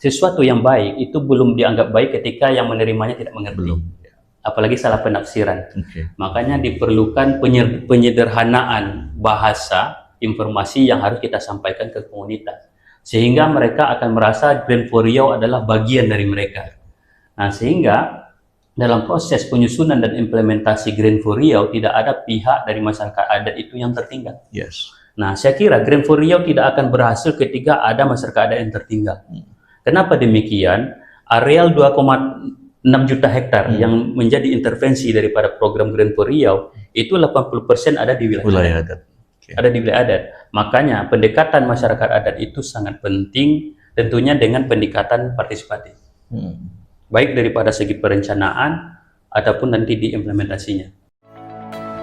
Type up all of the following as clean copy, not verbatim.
sesuatu yang baik itu belum dianggap baik ketika yang menerimanya tidak mengerti. Belum. Apalagi salah penafsiran. Okay. Makanya diperlukan penyederhanaan bahasa informasi yang harus kita sampaikan ke komunitas, sehingga mereka akan merasa Grand for Riau adalah bagian dari mereka. Nah, sehingga dalam proses penyusunan dan implementasi Grand for Riau tidak ada pihak dari masyarakat adat itu yang tertinggal. Yes. Nah, saya kira Grand for Riau tidak akan berhasil ketika ada masyarakat adat yang tertinggal. Kenapa demikian? Areal 2,6 juta hektar yang menjadi intervensi daripada program Grand for Riau itu 80% ada di wilayah adat. Okay. Ada di wilayah adat. Makanya pendekatan masyarakat adat itu sangat penting, tentunya dengan pendekatan partisipatif. Baik daripada segi perencanaan ataupun nanti di implementasinya.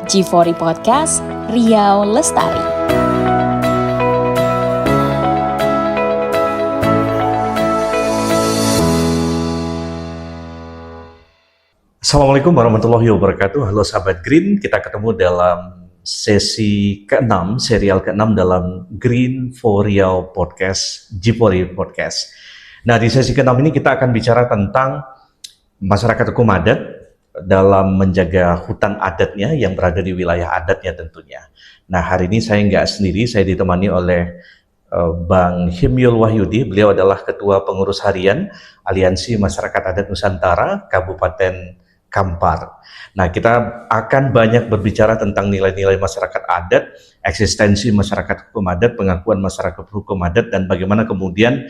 G4 Podcast, Riau Lestari. Assalamualaikum warahmatullahi wabarakatuh. Halo sahabat Green, kita ketemu dalam sesi ke-6, serial ke-6 dalam Green for Riau Podcast, G4 Podcast. Nah, di sesi ke-6 ini kita akan bicara tentang masyarakat hukum adat dalam menjaga hutan adatnya yang berada di wilayah adatnya tentunya. Nah, hari ini saya nggak sendiri, saya ditemani oleh Bang Himyul Wahyudi. Beliau adalah Ketua Pengurus Harian Aliansi Masyarakat Adat Nusantara Kabupaten Kampar. Nah, kita akan banyak berbicara tentang nilai-nilai masyarakat adat, eksistensi masyarakat hukum adat, pengakuan masyarakat hukum adat, dan bagaimana kemudian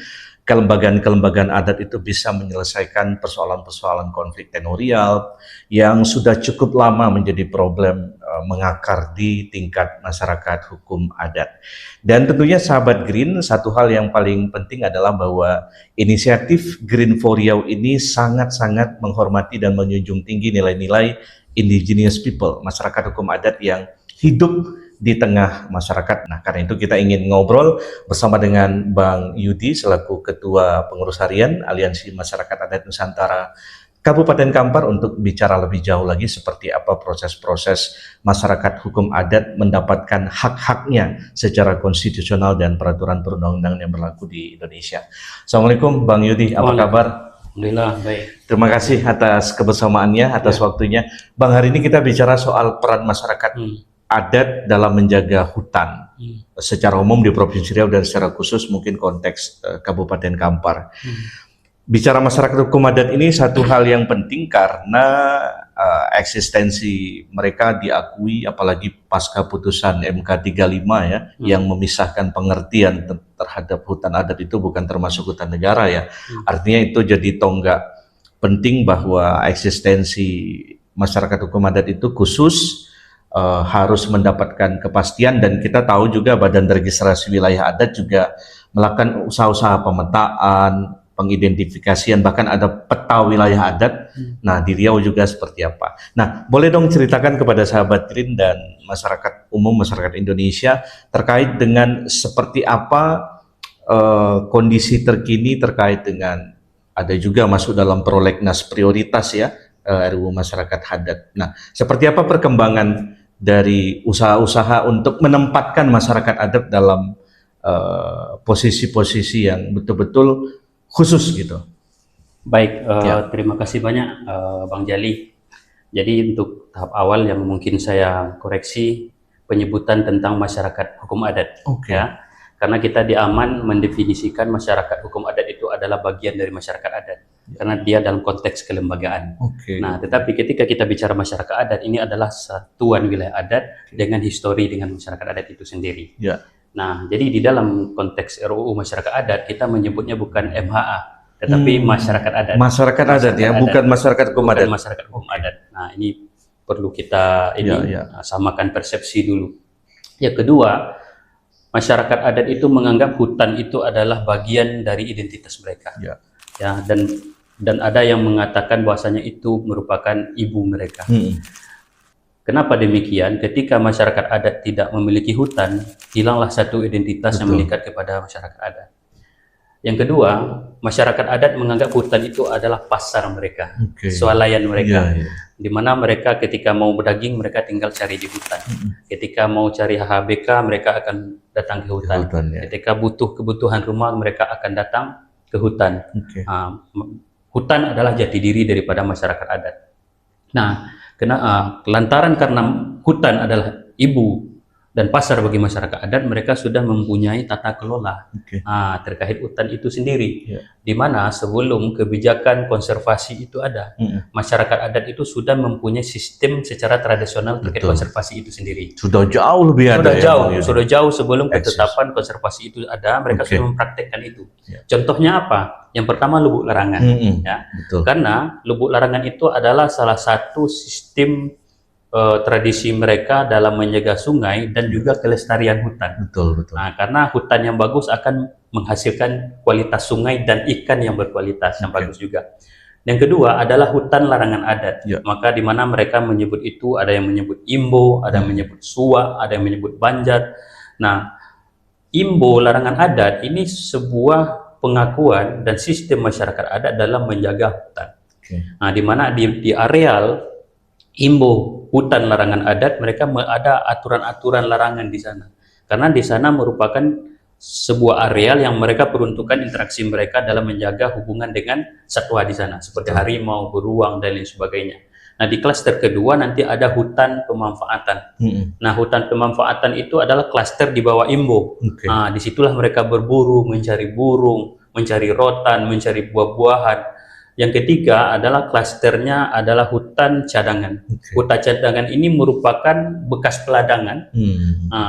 kelembagaan-kelembagaan adat itu bisa menyelesaikan persoalan-persoalan konflik tenurial yang sudah cukup lama menjadi problem mengakar di tingkat masyarakat hukum adat. Dan tentunya sahabat Green, satu hal yang paling penting adalah bahwa inisiatif Green for Riau ini sangat-sangat menghormati dan menjunjung tinggi nilai-nilai indigenous people, masyarakat hukum adat yang hidup di tengah masyarakat. Nah, karena itu kita ingin ngobrol bersama dengan Bang Yudi selaku Ketua Pengurus Harian Aliansi Masyarakat Adat Nusantara Kabupaten Kampar untuk bicara lebih jauh lagi seperti apa proses-proses masyarakat hukum adat mendapatkan hak-haknya secara konstitusional dan peraturan perundang-undangan yang berlaku di Indonesia. Assalamualaikum Bang Yudi, apa kabar? Alhamdulillah, baik. Terima kasih atas kebersamaannya, atas waktunya. Bang, hari ini kita bicara soal peran masyarakat adat dalam menjaga hutan secara umum di Provinsi Riau dan secara khusus mungkin konteks Kabupaten Kampar. Bicara masyarakat hukum adat ini satu hal yang penting karena eksistensi mereka diakui apalagi pasca putusan MK 35 ya yang memisahkan pengertian terhadap hutan adat itu bukan termasuk hutan negara ya. Artinya itu jadi tonggak penting bahwa eksistensi masyarakat hukum adat itu khusus harus mendapatkan kepastian, dan kita tahu juga Badan Registrasi Wilayah Adat juga melakukan usaha-usaha pemetaan, pengidentifikasian, bahkan ada peta wilayah adat. Nah, di Riau juga seperti apa? Nah, boleh dong ceritakan kepada sahabat Green dan masyarakat umum, masyarakat Indonesia terkait dengan seperti apa kondisi terkini terkait dengan ada juga masuk dalam prolegnas prioritas ya, RUU Masyarakat Adat. Nah, seperti apa perkembangan dari usaha-usaha untuk menempatkan masyarakat adat dalam posisi-posisi yang betul-betul khusus gitu? Baik, terima kasih banyak Bang Jali. Jadi untuk tahap awal yang mungkin saya koreksi penyebutan tentang masyarakat hukum adat. Ya, karena kita di Aman mendefinisikan masyarakat hukum adat itu adalah bagian dari masyarakat adat. Karena dia dalam konteks kelembagaan. Nah, tetapi ketika kita bicara masyarakat adat, ini adalah satuan wilayah adat dengan histori dengan masyarakat adat itu sendiri. Nah, jadi di dalam konteks RUU Masyarakat Adat, kita menyebutnya bukan MHA, tetapi masyarakat adat. Masyarakat adat ya, bukan masyarakat hukum adat. Masyarakat hukum adat. Nah, ini perlu kita samakan persepsi dulu. Yang kedua, masyarakat adat itu menganggap hutan itu adalah bagian dari identitas mereka. Ya, dan ada yang mengatakan bahwasanya itu merupakan ibu mereka. Kenapa demikian? Ketika masyarakat adat tidak memiliki hutan, hilanglah satu identitas yang melekat kepada masyarakat adat. Yang kedua, masyarakat adat menganggap hutan itu adalah pasar mereka, swalayan mereka, di mana mereka ketika mau berdaging mereka tinggal cari di hutan. Ketika mau cari HHBK mereka akan datang ke hutan. Ketika butuh kebutuhan rumah mereka akan datang ke hutan. Hutan adalah jati diri daripada masyarakat adat. Nah, lantaran karena hutan adalah ibu dan pasar bagi masyarakat adat, mereka sudah mempunyai tata kelola terkait hutan itu sendiri. Di mana sebelum kebijakan konservasi itu ada, masyarakat adat itu sudah mempunyai sistem secara tradisional terkait konservasi itu sendiri. Sudah jauh lebih ada. Sudah jauh sebelum ketetapan konservasi itu ada, mereka sudah mempraktekkan itu. Contohnya apa? Yang pertama lubuk larangan, ya. Karena lubuk larangan itu adalah salah satu sistem tradisi mereka dalam menjaga sungai dan juga kelestarian hutan. Betul. Nah, karena hutan yang bagus akan menghasilkan kualitas sungai dan ikan yang berkualitas yang bagus juga. Yang kedua adalah hutan larangan adat. Maka di mana mereka menyebut itu, ada yang menyebut Imbo, ada yang menyebut Suwa, ada yang menyebut Banjar. Nah, Imbo larangan adat ini sebuah pengakuan dan sistem masyarakat adat dalam menjaga hutan. Nah, di mana di areal Imbo hutan larangan adat, mereka ada aturan-aturan larangan di sana. Karena di sana merupakan sebuah areal yang mereka peruntukkan interaksi mereka dalam menjaga hubungan dengan satwa di sana, seperti harimau, beruang, dan lain sebagainya. Nah, di klaster kedua nanti ada hutan pemanfaatan. Nah, hutan pemanfaatan itu adalah klaster di bawah Imbo. Nah, disitulah mereka berburu, mencari burung, mencari rotan, mencari buah-buahan. Yang ketiga adalah klasternya adalah hutan cadangan. Hutan cadangan ini merupakan bekas peladangan.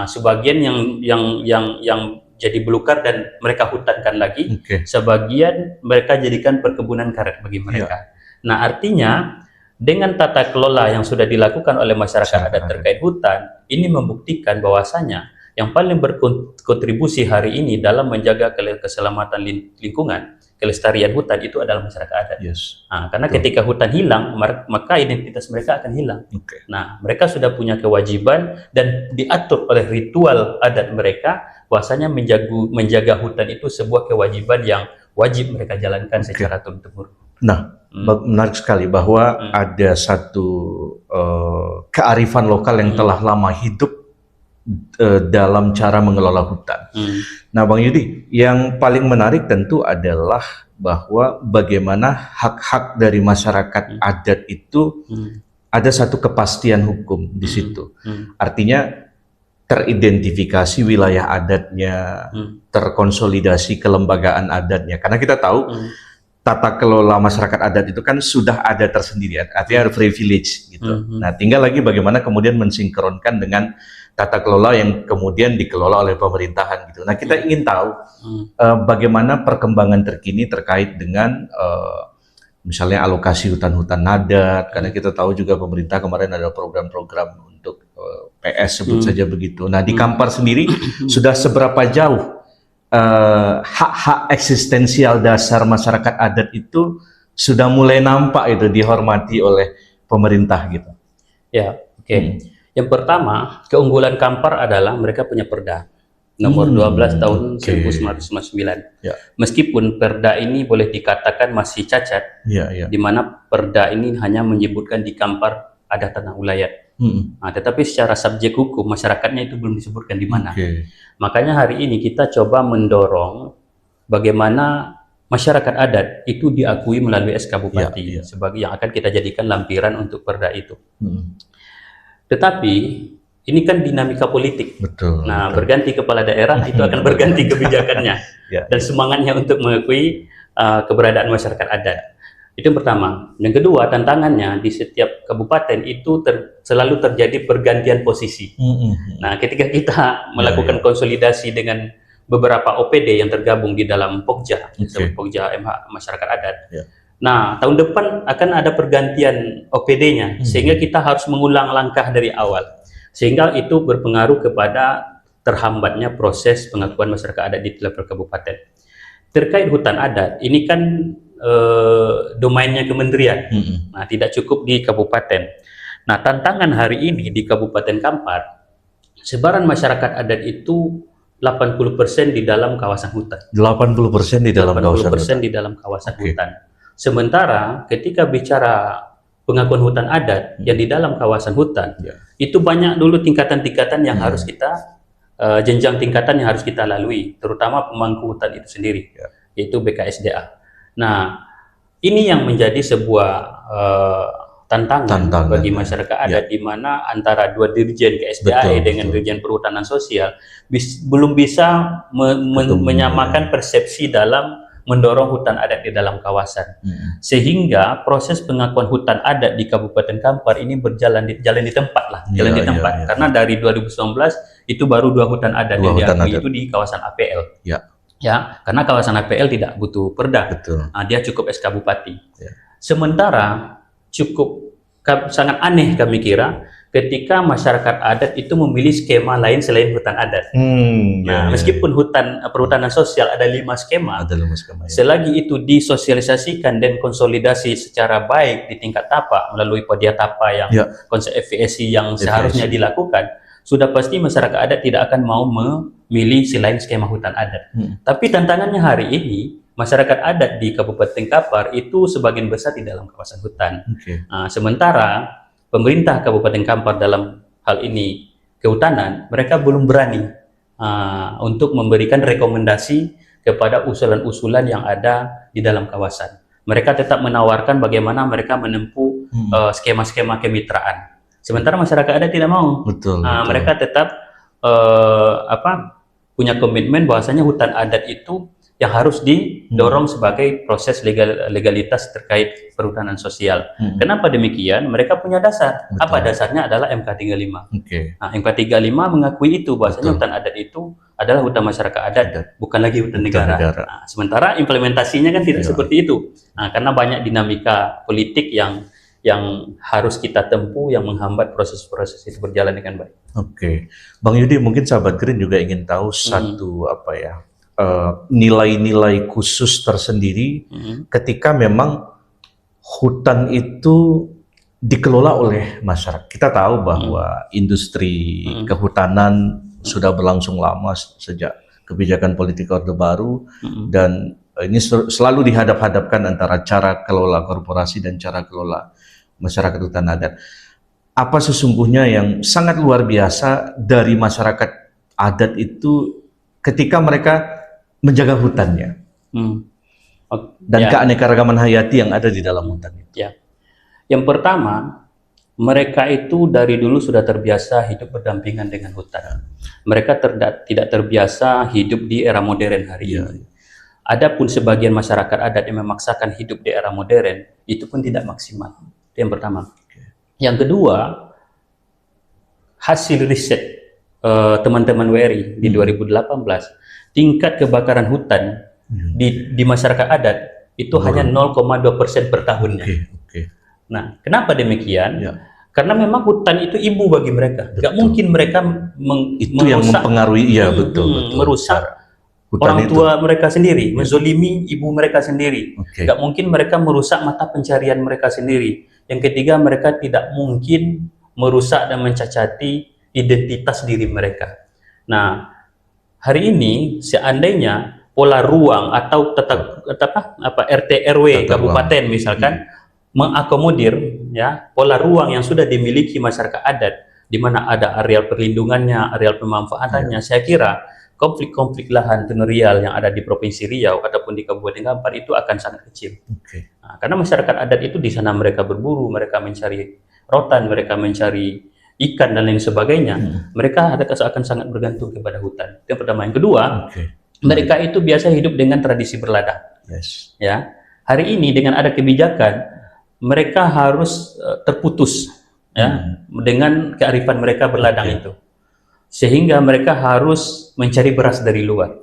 Sebagian yang jadi belukar dan mereka hutankan lagi. Sebagian mereka jadikan perkebunan karet bagi mereka. Nah, artinya dengan tata kelola yang sudah dilakukan oleh masyarakat adat terkait hutan, ini membuktikan bahwasanya yang paling berkontribusi hari ini dalam menjaga keselamatan lingkungan, kelestarian hutan itu adalah masyarakat adat. Nah, karena ketika hutan hilang, maka identitas mereka akan hilang. Nah, mereka sudah punya kewajiban dan diatur oleh ritual adat mereka, bahwasanya menjaga hutan itu sebuah kewajiban yang wajib mereka jalankan secara turun-temurun. Nah, menarik sekali bahwa ada satu kearifan lokal yang telah lama hidup dalam cara mengelola hutan. Nah, Bang Yudi, yang paling menarik tentu adalah bahwa bagaimana hak-hak dari masyarakat adat itu ada satu kepastian hukum di situ. Artinya teridentifikasi wilayah adatnya, terkonsolidasi kelembagaan adatnya. Karena kita tahu tata kelola masyarakat adat itu kan sudah ada tersendiri, artinya privilege gitu. Nah, tinggal lagi bagaimana kemudian mensinkronkan dengan tata kelola yang kemudian dikelola oleh pemerintahan gitu. Nah, kita ingin tahu bagaimana perkembangan terkini terkait dengan misalnya alokasi hutan-hutan adat, karena kita tahu juga pemerintah kemarin ada program-program untuk PS sebut saja begitu. Nah, di Kampar sendiri sudah seberapa jauh hak-hak eksistensial dasar masyarakat adat itu sudah mulai nampak itu dihormati oleh pemerintah gitu. Ya, oke. Yang pertama, keunggulan Kampar adalah mereka punya perda nomor 12 tahun 1999. Meskipun perda ini boleh dikatakan masih cacat, di mana perda ini hanya menyebutkan di Kampar ada tanah ulayat. Nah, tetapi secara subjek hukum masyarakatnya itu belum disebutkan di mana. Makanya hari ini kita coba mendorong bagaimana masyarakat adat itu diakui melalui SK Bupati sebagai yang akan kita jadikan lampiran untuk perda itu. Tetapi ini kan dinamika politik. Nah, berganti kepala daerah itu akan berganti kebijakannya dan semangatnya untuk mengakui keberadaan masyarakat adat. Itu yang pertama. Yang kedua, tantangannya di setiap kabupaten itu selalu terjadi pergantian posisi. Nah, ketika kita melakukan konsolidasi dengan beberapa OPD yang tergabung di dalam Pokja, Pokja MH Masyarakat Adat. Nah, tahun depan akan ada pergantian OPD-nya, sehingga kita harus mengulang langkah dari awal. Sehingga itu berpengaruh kepada terhambatnya proses pengakuan masyarakat adat di level kabupaten. Terkait hutan adat, ini kan domainnya kementerian, nah tidak cukup di kabupaten. Nah, tantangan hari ini di Kabupaten Kampar, sebaran masyarakat adat itu 80% di dalam kawasan hutan. 80% di dalam kawasan hutan. 80% di dalam kawasan hutan. Sementara ketika bicara pengakuan hutan adat yang di dalam kawasan hutan, itu banyak dulu tingkatan-tingkatan yang harus kita jenjang tingkatan yang harus kita lalui, terutama pemangku hutan itu sendiri. yaitu BKSDA. Nah, ini yang menjadi sebuah tantangan bagi masyarakat adat, di mana antara dua dirjen KSDA dengan dirjen perhutanan sosial belum bisa menyamakan persepsi dalam mendorong hutan adat di dalam kawasan. Sehingga proses pengakuan hutan adat di Kabupaten Kampar ini jalan di tempat. Karena dari 2019 itu baru 2 hutan adat yang diakui itu di kawasan APL. Ya, karena kawasan APL tidak butuh perda. Nah, dia cukup SK Bupati. Sementara sangat aneh kami kira ketika masyarakat adat itu memilih skema lain selain hutan adat. Meskipun perhutanan sosial ada 5 skema, selagi itu disosialisasikan dan konsolidasi secara baik di tingkat tapak melalui Podia Tapa yang konsep FVSI yang seharusnya dilakukan, sudah pasti masyarakat adat tidak akan mau memilih selain skema hutan adat. Tapi tantangannya hari ini, masyarakat adat di Kabupaten Kampar itu sebagian besar di dalam kawasan hutan. Sementara pemerintah Kabupaten Kampar dalam hal ini kehutanan, mereka belum berani untuk memberikan rekomendasi kepada usulan-usulan yang ada di dalam kawasan. Mereka tetap menawarkan bagaimana mereka menempuh skema-skema kemitraan. Sementara masyarakat adat tidak mau. Mereka tetap punya komitmen bahwasanya hutan adat itu yang harus didorong sebagai proses legalitas terkait perhutanan sosial. Kenapa demikian? Mereka punya dasar. Apa dasarnya? Adalah MK 35. MK 35 mengakui itu, bahwasanya hutan adat itu adalah hutan masyarakat adat, bukan lagi hutan negara. Sementara implementasinya kan tidak seperti itu. Karena banyak dinamika politik yang harus kita tempuh yang menghambat proses-proses itu berjalan dengan baik. Bang Yudi, mungkin sahabat Green juga ingin tahu satu nilai-nilai khusus tersendiri ketika memang hutan itu dikelola oleh masyarakat. Kita tahu bahwa industri kehutanan sudah berlangsung lama sejak kebijakan politik Orde Baru, dan ini selalu dihadap-hadapkan antara cara kelola korporasi dan cara kelola masyarakat hutan adat. Apa sesungguhnya yang sangat luar biasa dari masyarakat adat itu ketika mereka menjaga hutannya dan keanekaragaman hayati yang ada di dalam hutan itu? Yang pertama, mereka itu dari dulu sudah terbiasa hidup berdampingan dengan hutan. Mereka tidak terbiasa hidup di era modern hari ini. Adapun sebagian masyarakat adat yang memaksakan hidup di era modern, itu pun tidak maksimal. Itu yang pertama. Yang kedua, hasil riset teman-teman WRI di 2018, tingkat kebakaran hutan di masyarakat adat itu hanya 0,2% per tahunnya. Nah, kenapa demikian? Karena memang hutan itu ibu bagi mereka. Gak mungkin mereka yang mempengaruhi, merusak orang tua mereka sendiri, menzolimi ibu mereka sendiri. Gak mungkin mereka merusak mata pencarian mereka sendiri. Yang ketiga, mereka tidak mungkin merusak dan mencacati identitas diri mereka. Nah, hari ini seandainya pola ruang atau RT RW kabupaten misalkan mengakomodir pola ruang yang sudah dimiliki masyarakat adat, di mana ada areal perlindungannya, areal pemanfaatannya, saya kira konflik-konflik lahan tenurial yang ada di Provinsi Riau ataupun di Kabupaten Kampar itu akan sangat kecil. Karena masyarakat adat itu di sana mereka berburu, mereka mencari rotan, mereka mencari ikan dan lain sebagainya. Mereka akan sangat bergantung kepada hutan. Itu yang pertama. Yang kedua, mereka itu biasa hidup dengan tradisi berladang. Hari ini dengan ada kebijakan, mereka harus terputus dengan kearifan mereka berladang itu, sehingga mereka harus mencari beras dari luar.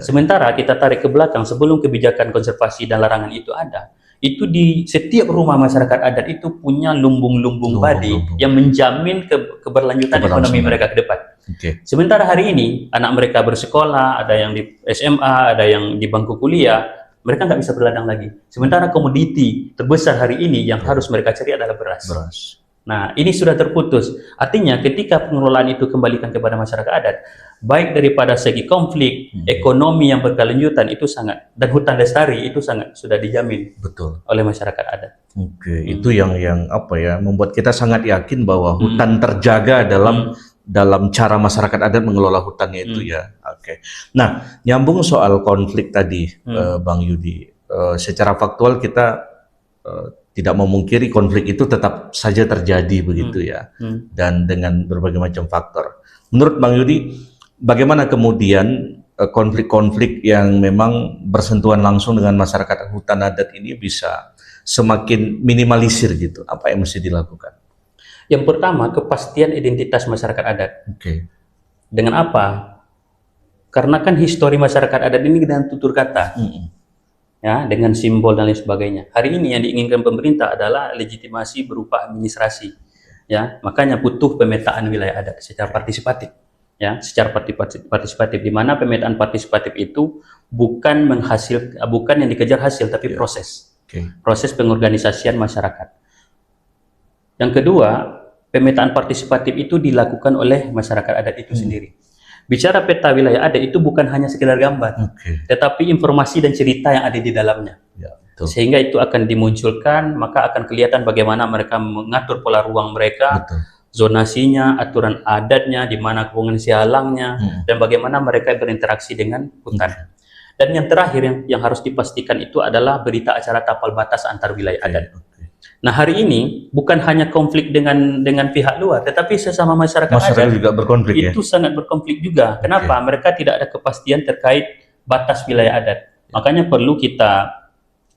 Sementara kita tarik ke belakang, sebelum kebijakan konservasi dan larangan itu ada, itu di setiap rumah masyarakat adat itu punya lumbung-lumbung padi yang menjamin keberlanjutan ekonomi mereka ke depan. Sementara hari ini anak mereka bersekolah, ada yang di SMA, ada yang di bangku kuliah, mereka nggak bisa berladang lagi. Sementara komoditi terbesar hari ini yang harus mereka cari adalah beras. Nah, ini sudah terputus. Artinya ketika pengelolaan itu kembalikan kepada masyarakat adat, baik daripada segi konflik, ekonomi yang berkelanjutan itu sangat, dan hutan lestari itu sangat sudah dijamin oleh masyarakat adat. Itu yang membuat kita sangat yakin bahwa hutan terjaga dalam dalam cara masyarakat adat mengelola hutannya itu ya. Oke. Nah, nyambung soal konflik tadi, Bang Yudi. Secara faktual kita tidak memungkiri konflik itu tetap saja terjadi begitu ya, dan dengan berbagai macam faktor. Menurut Bang Yudi, bagaimana kemudian konflik-konflik yang memang bersentuhan langsung dengan masyarakat hutan adat ini bisa semakin minimalisir gitu? Apa yang mesti dilakukan? Yang pertama, kepastian identitas masyarakat adat. Oke. Dengan apa? Karena kan histori masyarakat adat ini dengan tutur kata. Ya, dengan simbol dan lain sebagainya. Hari ini yang diinginkan pemerintah adalah legitimasi berupa administrasi. Ya, makanya butuh pemetaan wilayah adat secara partisipatif. Ya, secara partisipatif, di mana pemetaan partisipatif itu bukan yang dikejar hasil, tapi proses. Proses pengorganisasian masyarakat. Yang kedua, pemetaan partisipatif itu dilakukan oleh masyarakat adat itu sendiri. Bicara peta wilayah adat itu bukan hanya sekedar gambar, tetapi informasi dan cerita yang ada di dalamnya. Ya, betul. Sehingga itu akan dimunculkan, maka akan kelihatan bagaimana mereka mengatur pola ruang mereka, zonasinya, aturan adatnya, di mana fungsi halangnya, dan bagaimana mereka berinteraksi dengan hutan. Dan yang terakhir yang harus dipastikan itu adalah berita acara tapal batas antar wilayah adat. Nah, hari ini bukan hanya konflik dengan pihak luar, tetapi sesama masyarakat adat juga berkonflik itu sangat berkonflik juga. Kenapa? Mereka tidak ada kepastian terkait batas wilayah adat. Makanya perlu kita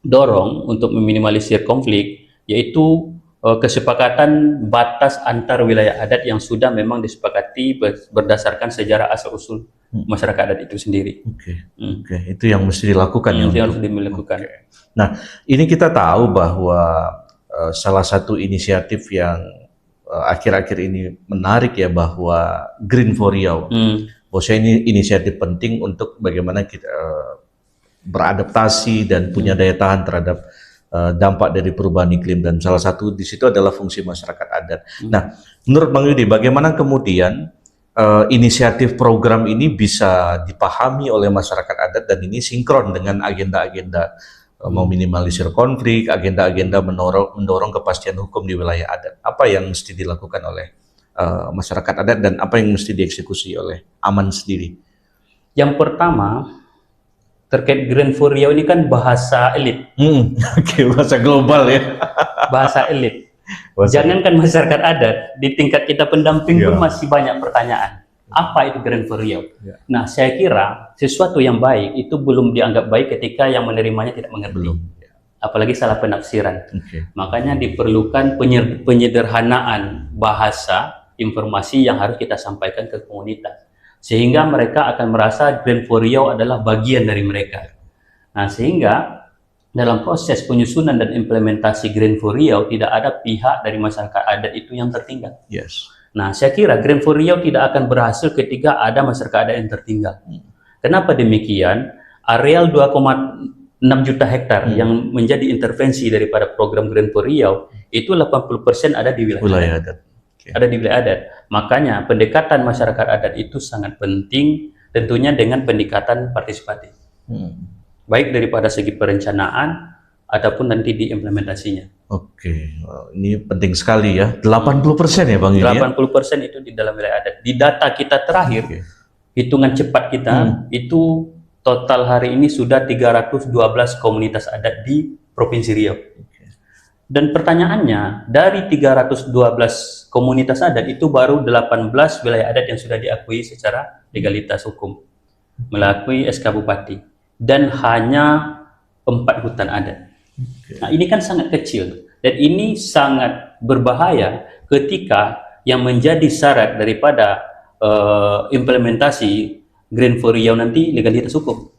dorong untuk meminimalisir konflik, yaitu kesepakatan batas antar wilayah adat yang sudah memang disepakati berdasarkan sejarah asal-usul masyarakat adat itu sendiri. Itu yang mesti dilakukan. Yang harus dilakukan. Nah, ini kita tahu bahwa salah satu inisiatif yang akhir-akhir ini menarik ya, bahwa Green for Riau. Bahwa ini inisiatif penting untuk bagaimana kita beradaptasi dan punya daya tahan terhadap dampak dari perubahan iklim, dan salah satu di situ adalah fungsi masyarakat adat. Nah, menurut Bang Yudi, bagaimana kemudian inisiatif program ini bisa dipahami oleh masyarakat adat dan ini sinkron dengan agenda-agenda meminimalisir konflik, agenda-agenda mendorong kepastian hukum di wilayah adat? Apa yang mesti dilakukan oleh masyarakat adat dan apa yang mesti dieksekusi oleh Aman sendiri? Yang pertama, terkait Green for Riau ini kan bahasa elit. Bahasa global ya. Bahasa elit. Jangankan masyarakat adat, di tingkat kita pendamping pun masih banyak pertanyaan. Apa itu Green for Riau? Nah, saya kira sesuatu yang baik itu belum dianggap baik ketika yang menerimanya tidak mengerti. Apalagi salah penafsiran. Makanya diperlukan penyederhanaan bahasa informasi yang harus kita sampaikan ke komunitas, sehingga mereka akan merasa Green for Riau adalah bagian dari mereka. Nah, sehingga dalam proses penyusunan dan implementasi Green for Riau tidak ada pihak dari masyarakat adat itu yang tertinggal. Nah, saya kira Green for Riau tidak akan berhasil ketika ada masyarakat adat yang tertinggal. Kenapa demikian? Areal 2,6 juta hektar yang menjadi intervensi daripada program Green for Riau itu 80% ada di wilayah adat. Ada di wilayah adat. Makanya pendekatan masyarakat adat itu sangat penting, tentunya dengan pendekatan partisipatif. Baik daripada segi perencanaan ataupun nanti di implementasinya. Ini penting sekali ya. 80% ya Bang Yudi? 80% itu di dalam wilayah adat. Di data kita terakhir, hitungan cepat kita, itu total hari ini sudah 312 komunitas adat di Provinsi Riau. Dan pertanyaannya, dari 312 komunitas adat itu baru 18 wilayah adat yang sudah diakui secara legalitas hukum, melalui SK Bupati, dan hanya 4 hutan adat. Nah, ini kan sangat kecil, dan ini sangat berbahaya ketika yang menjadi syarat daripada implementasi Green for Riau nanti legalitas hukum.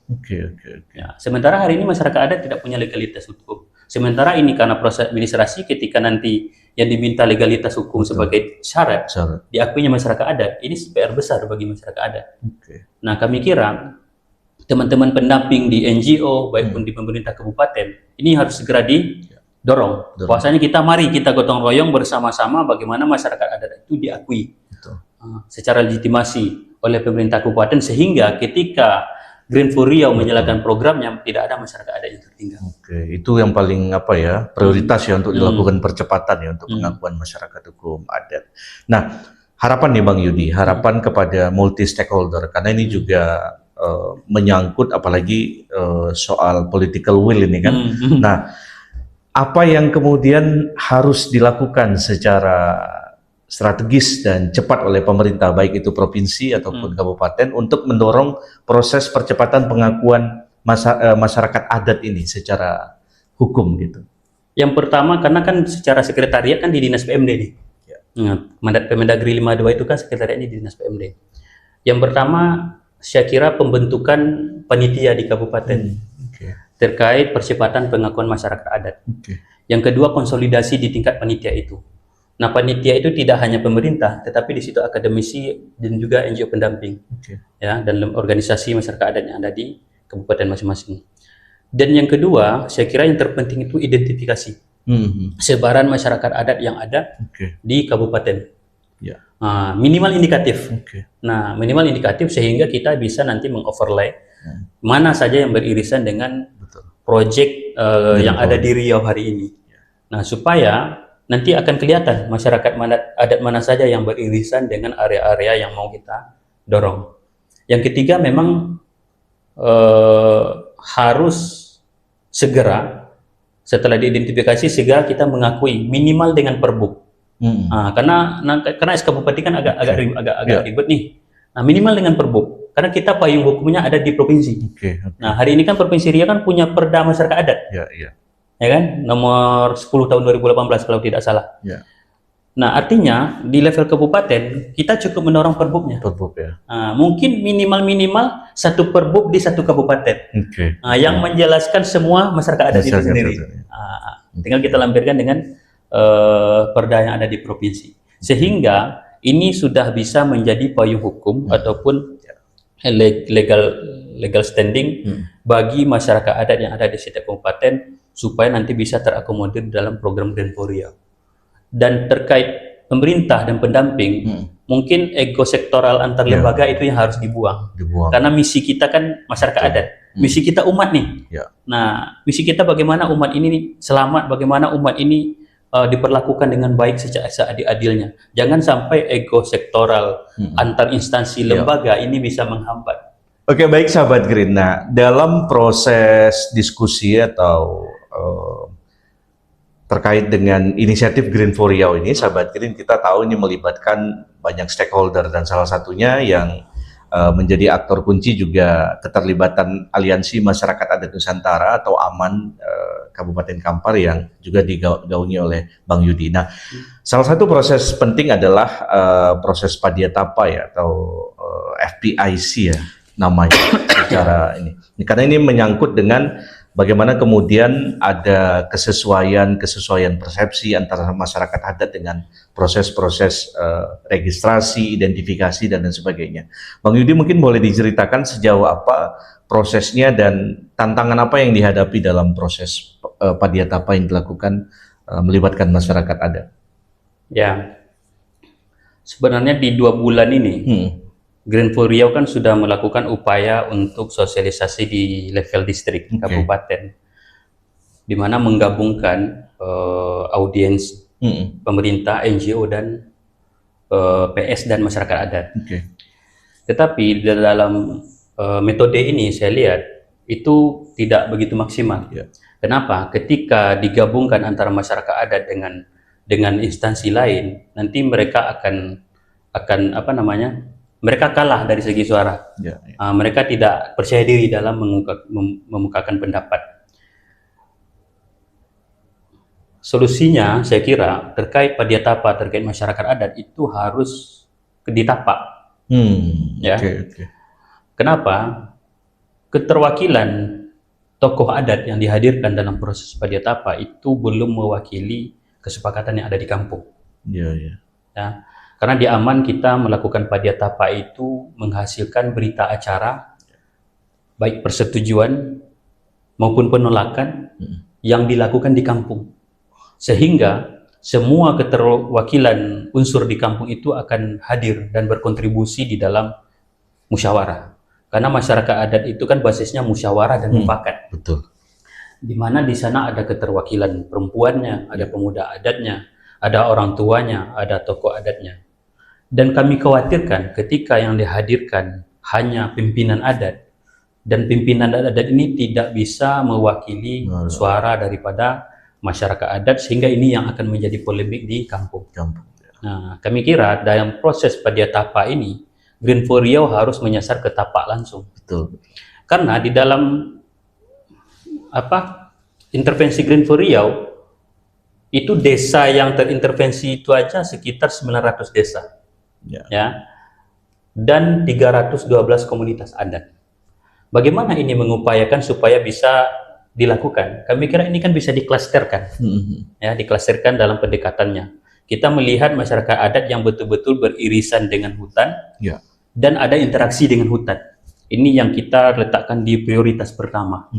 Ya, sementara hari ini masyarakat adat tidak punya legalitas hukum. Sementara ini karena proses administrasi, ketika nanti yang diminta legalitas hukum sebagai syarat diakuinya masyarakat adat, ini PR besar bagi masyarakat adat. Nah, kami kira teman-teman pendamping di NGO, baik pun di pemerintah kabupaten, ini harus segera didorong. Bahwasanya mari kita gotong royong bersama-sama bagaimana masyarakat adat itu diakui secara legitimasi oleh pemerintah kabupaten, sehingga ketika Green for Riau menjalankan programnya tidak ada masyarakat adat yang tertinggal. Itu yang paling prioritas ya untuk dilakukan percepatan ya untuk pengakuan masyarakat hukum adat. Nah, harapan nih Bang Yudi, harapan kepada multi stakeholder karena ini juga menyangkut apalagi soal political will ini kan. Nah, apa yang kemudian harus dilakukan secara strategis dan cepat oleh pemerintah baik itu provinsi ataupun kabupaten untuk mendorong proses percepatan pengakuan masyarakat adat ini secara hukum gitu. Yang pertama, karena kan secara sekretariat kan di Dinas PMD nih. Mandat Permendagri 52 itu kan sekretariatnya di Dinas PMD. Yang pertama, saya kira pembentukan panitia di kabupaten terkait percepatan pengakuan masyarakat adat. Yang kedua, konsolidasi di tingkat panitia itu. Nah, panitia itu tidak hanya pemerintah, tetapi di situ akademisi dan juga NGO pendamping, ya, dan organisasi masyarakat adat yang ada di kabupaten masing-masing. Dan yang kedua, saya kira yang terpenting itu identifikasi sebaran masyarakat adat yang ada di kabupaten. Minimal indikatif. Nah, minimal indikatif sehingga kita bisa nanti mengoverlay mana saja yang beririsan dengan proyek yang ada di Riau hari ini. Nah, supaya nanti akan kelihatan masyarakat adat mana saja yang beririsan dengan area-area yang mau kita dorong. Yang ketiga, memang harus segera setelah diidentifikasi segera kita mengakui minimal dengan perbuk. Karena SK Bupati kan agak ribet nih. Nah, minimal dengan perbuk. Karena kita payung hukumnya ada di provinsi. Nah, hari ini kan Provinsi Riau kan punya Perda Masyarakat Adat. Ya kan? Nomor 10 tahun 2018 kalau tidak salah. Nah, artinya di level kabupaten kita cukup mendorong perbuknya. Mungkin minimal satu perbuk di satu kabupaten. Yang menjelaskan semua masyarakat adat itu sendiri. Tinggal kita lampirkan dengan perda yang ada di provinsi. Sehingga ini sudah bisa menjadi payung hukum ataupun legal standing bagi masyarakat adat yang ada di setiap kabupaten supaya nanti bisa terakomodir dalam program Green for Riau. Dan terkait pemerintah dan pendamping, mungkin ego sektoral antar lembaga itu yang harus dibuang. Karena misi kita kan masyarakat adat, misi kita umat nih. Nah, misi kita bagaimana umat ini selamat, bagaimana umat ini diperlakukan dengan baik secara seadil-adilnya. Jangan sampai ego sektoral antar instansi lembaga ini bisa menghambat. Oke, baik sahabat Green. Nah, dalam proses diskusi atau terkait dengan inisiatif Green for Riau ini, sahabat Green, kita tahu ini melibatkan banyak stakeholder dan salah satunya yang menjadi aktor kunci juga keterlibatan Aliansi Masyarakat Adat Nusantara atau AMAN Kabupaten Kampar yang juga digaungi oleh Bang Yudi. Nah, salah satu proses penting adalah proses Padiatapa ya atau FPIC ya namanya secara ini. Karena ini menyangkut dengan bagaimana kemudian ada kesesuaian persepsi antara masyarakat adat dengan proses-proses registrasi, identifikasi, dan lain sebagainya. Bang Yudi mungkin boleh diceritakan sejauh apa prosesnya dan tantangan apa yang dihadapi dalam proses Padiatapa yang dilakukan melibatkan masyarakat adat. Ya, sebenarnya di 2 bulan ini Green for Riau kan sudah melakukan upaya untuk sosialisasi di level distrik, kabupaten, di mana menggabungkan audiens pemerintah, NGO, dan PS dan masyarakat adat. Tetapi dengan metode ini saya lihat itu tidak begitu maksimal. Kenapa? Ketika digabungkan antara masyarakat adat dengan instansi lain, nanti mereka akan apa namanya? Mereka kalah dari segi suara. Mereka tidak percaya diri dalam memukakan pendapat. Solusinya, saya kira, terkait Padiatapa, terkait masyarakat adat, itu harus ditapak. Kenapa? Keterwakilan tokoh adat yang dihadirkan dalam proses Padiatapa itu belum mewakili kesepakatan yang ada di kampung. Ya. Karena di AMAN kita melakukan Padiatapa itu menghasilkan berita acara, baik persetujuan maupun penolakan yang dilakukan di kampung. Sehingga semua keterwakilan unsur di kampung itu akan hadir dan berkontribusi di dalam musyawarah. Karena masyarakat adat itu kan basisnya musyawarah dan mufakat. Di mana di sana ada keterwakilan perempuannya, ada pemuda adatnya, ada orang tuanya, ada tokoh adatnya. Dan kami khawatirkan ketika yang dihadirkan hanya pimpinan adat, dan pimpinan adat ini tidak bisa mewakili suara daripada masyarakat adat, sehingga ini yang akan menjadi polemik di kampung. Nah, kami kira dalam proses Padiatapa ini, Green for Riau harus menyasar ke tapak langsung. Betul. Karena di dalam intervensi Green for Riau, itu desa yang terintervensi itu aja sekitar 900 desa. Ya, dan 312 komunitas adat. Bagaimana ini mengupayakan supaya bisa dilakukan? Kami kira ini kan bisa diklasterkan, ya, diklasterkan dalam pendekatannya. Kita melihat masyarakat adat yang betul-betul beririsan dengan hutan, dan ada interaksi dengan hutan. Ini yang kita letakkan di prioritas pertama.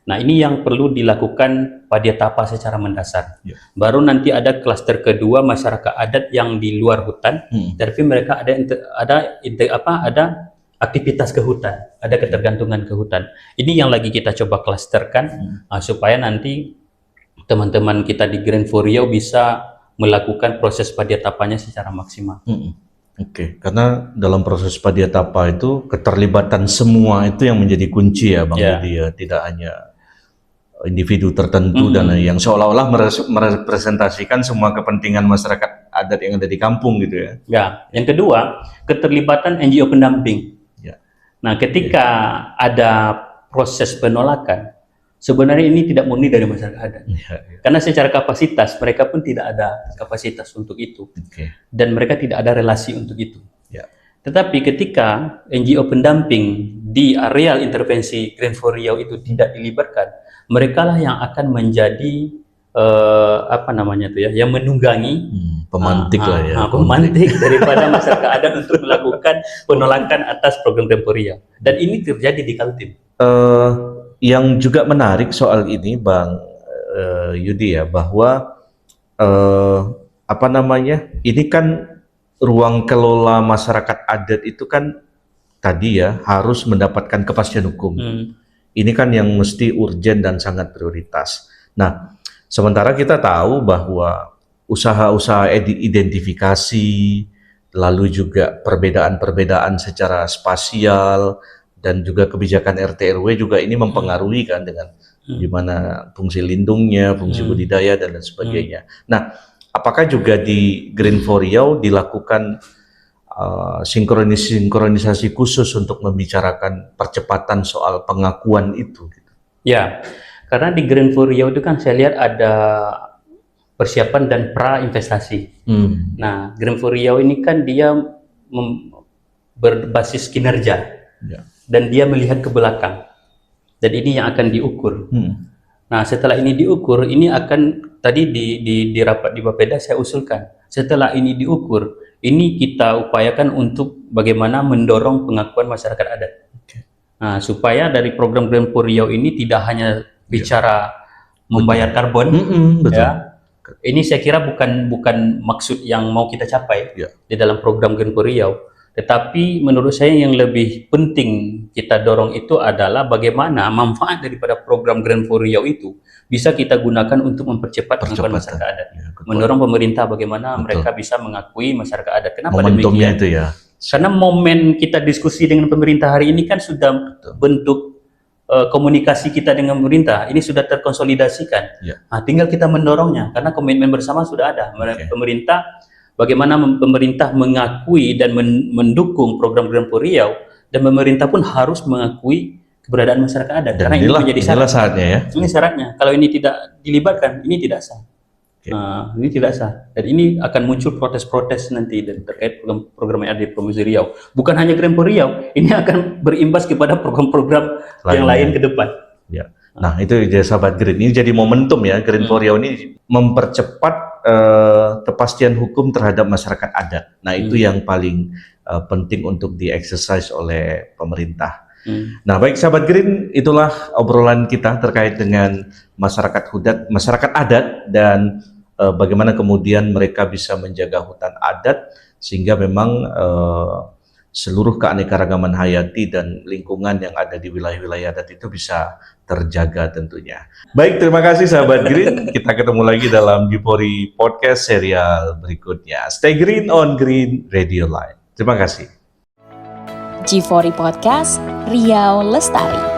Nah, ini yang perlu dilakukan Padiatapa secara mendasar. Baru nanti ada klaster kedua, masyarakat adat yang di luar hutan, tapi mereka ada aktivitas ke hutan, ada ketergantungan ke hutan. Ini yang lagi kita coba klasterkan, supaya nanti teman-teman kita di Green for Riau bisa melakukan proses Padiatapanya secara maksimal. Karena dalam proses Padiatapa itu keterlibatan semua itu yang menjadi kunci ya Bang Yudi ya, tidak hanya individu tertentu dan yang seolah-olah merepresentasikan semua kepentingan masyarakat adat yang ada di kampung gitu ya. Yang kedua, keterlibatan NGO pendamping. Nah, ketika ada proses penolakan, sebenarnya ini tidak murni dari masyarakat adat. Karena secara kapasitas mereka pun tidak ada kapasitas untuk itu. Dan mereka tidak ada relasi untuk itu. Tetapi ketika NGO pendamping di areal intervensi Green for Riau itu tidak dilibatkan, mereka lah yang akan menjadi yang menunggangi, pemantik pemantik daripada masyarakat adat untuk melakukan penolakan atas program Green for Riau. Dan ini terjadi di Kaltim. Yang juga menarik soal ini Bang Yudi ya, bahwa ini kan ruang kelola masyarakat adat itu kan tadi ya harus mendapatkan kepastian hukum. Ini kan yang mesti urgen dan sangat prioritas. Nah, sementara kita tahu bahwa usaha-usaha identifikasi, lalu juga perbedaan-perbedaan secara spasial, dan juga kebijakan RT RW juga ini mempengaruhi kan dengan gimana fungsi lindungnya, fungsi budidaya dan lain sebagainya. Nah, apakah juga di Green for Riau dilakukan sinkronisasi khusus untuk membicarakan percepatan soal pengakuan itu? Ya, karena di Green for Riau itu kan saya lihat ada persiapan dan pra investasi. Nah, Green for Riau ini kan dia berbasis kinerja. Dan dia melihat ke belakang, dan ini yang akan diukur. Nah, setelah ini diukur, ini akan tadi di rapat di Bapeda saya usulkan, setelah ini diukur, ini kita upayakan untuk bagaimana mendorong pengakuan masyarakat adat. Nah, supaya dari program Green for Riau ini tidak hanya bicara membayar karbon, ya. Ini saya kira bukan maksud yang mau kita capai di dalam program Green for Riau. Tetapi menurut saya yang lebih penting kita dorong itu adalah bagaimana manfaat daripada program Green for Riau itu bisa kita gunakan untuk mempercepat pengakuan masyarakat adat. Mendorong pemerintah bagaimana mereka bisa mengakui masyarakat adat. Kenapa demikian? Itu ya. Karena momen kita diskusi dengan pemerintah hari ini kan sudah bentuk komunikasi kita dengan pemerintah ini sudah terkonsolidasikan. Nah, tinggal kita mendorongnya karena komitmen bersama sudah ada. Pemerintah, bagaimana pemerintah mengakui dan mendukung program Green for Riau, dan pemerintah pun harus mengakui keberadaan masyarakat adat. Dan karena ini menjadi syarat. Syaratnya ya. Ini syaratnya. Kalau ini tidak dilibatkan, ini tidak sah. Ini tidak sah. Dan ini akan muncul protes-protes nanti terkait program yang ada di Provinsi Riau. Bukan hanya Green for Riau, ini akan berimbas kepada program-program yang lain ke depan. Nah, itu jadi sahabat Green. Ini jadi momentum ya, Green for Riau ini mempercepat kepastian hukum terhadap masyarakat adat. Nah, itu yang paling penting untuk di-exercise oleh pemerintah. Nah, baik sahabat Green, itulah obrolan kita terkait dengan masyarakat adat dan bagaimana kemudian mereka bisa menjaga hutan adat sehingga memang seluruh keanekaragaman hayati dan lingkungan yang ada di wilayah-wilayah adat itu bisa terjaga tentunya. Baik, terima kasih sahabat Green. Kita ketemu lagi dalam G4 Podcast serial berikutnya. Stay green on Green Radio Line. Terima kasih. G4 Podcast, Riau Lestari.